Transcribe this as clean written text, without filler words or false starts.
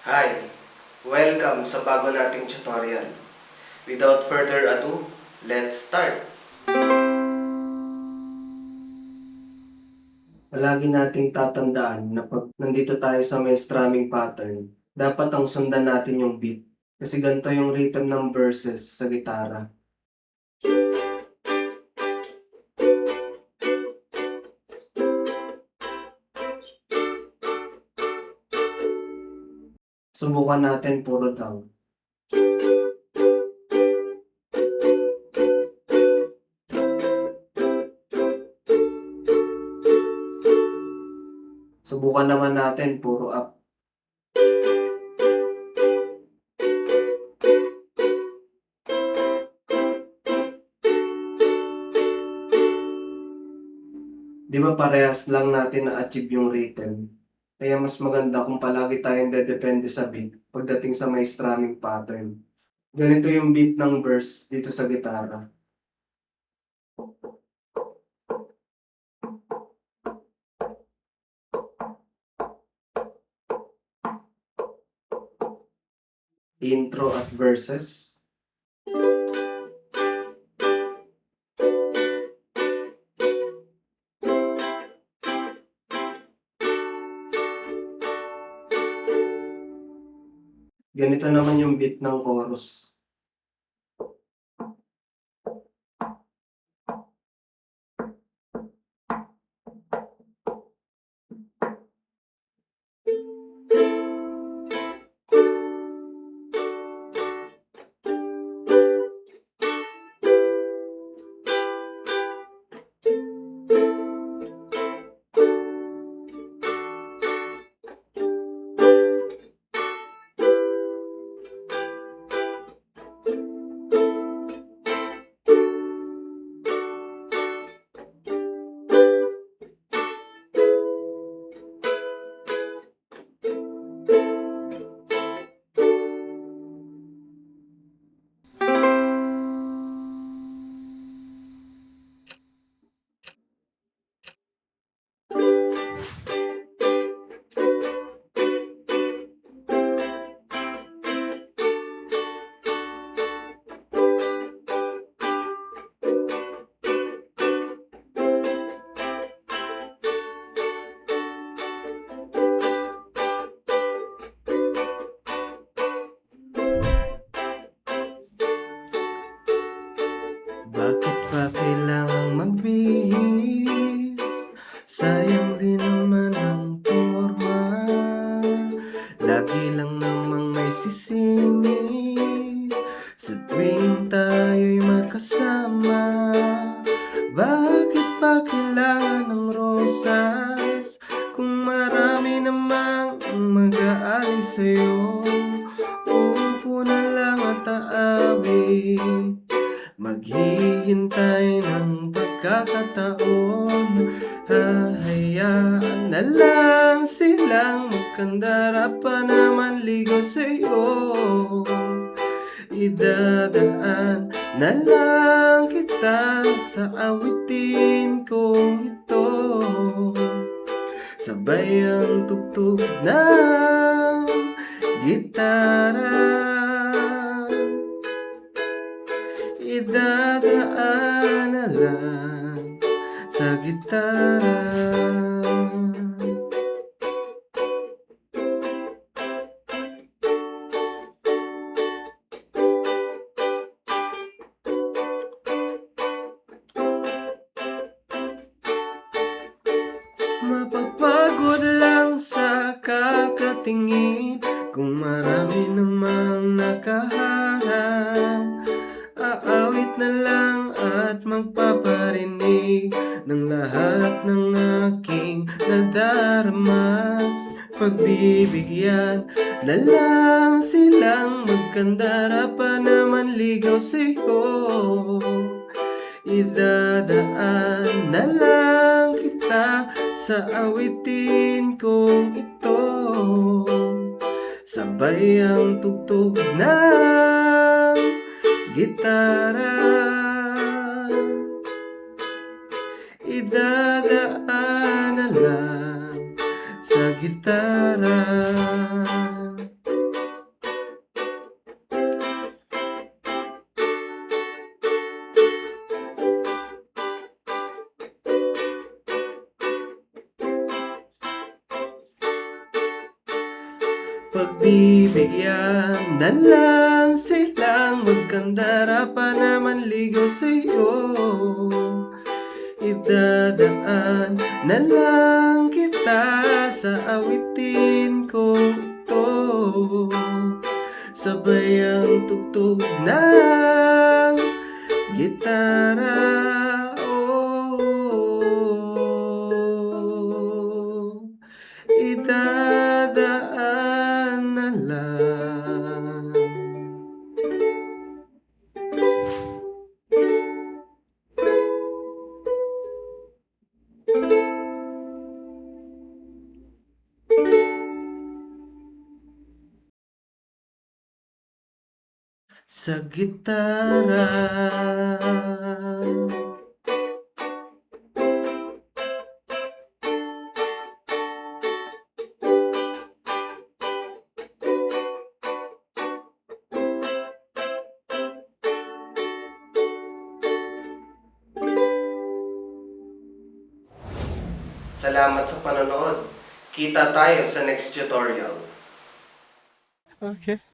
Hi! Welcome sa bago nating tutorial. Without further ado, let's start! Palagi nating tatandaan na pag nandito tayo sa may strumming pattern, dapat ang sundan natin yung beat. Kasi ganito yung rhythm ng verses sa gitara. Subukan natin puro down. Subukan naman natin puro up. Di ba parehas lang natin na-achieve yung rhythm? Kaya mas maganda kung palagi tayong dedepende sa beat pagdating sa may strumming pattern. Ganito yung beat ng verse dito sa gitara. Intro at verses. Ganito naman yung beat ng chorus. Bakit pa kailangang magbihis? Sayang din naman ang forma. Lagi lang namang may sisingit sa tuwing tayo'y magkasama. Bakit pa kailangan ng rosas kung marami namang mag-aali sa'yo? Uupo na lang at aawit, maghihintay ng pagkakataon. Hahayaan na lang silang magkandara pa naman ligaw sa'yo. Idadaan na lang kita sa awitin kong ito, sabay ang tugtog ng gitara. Idadaan na lang sa gitara. Mapapagod lang sa kakatingin kung marami namang nakaharang. Aawit na lang at magpaparinig ng lahat ng aking nadarama. Pagbibigyan na lang silang magkandara pa naman ligaw sa'yo. Idadaan na lang kita sa awitin kong ito, sabay ang tugtog ng gitara. Idadaan na lang sa gitara. Pagbibigyan na lang silang magkandara pa naman ligaw sa'yo. Idadaan na lang kita sa awitin kong ito. Sabay ang tugtog ng gitara. Oh, idadaan na lang. Sa gitara. Salamat sa panonood. Kita tayo sa next tutorial. Okay.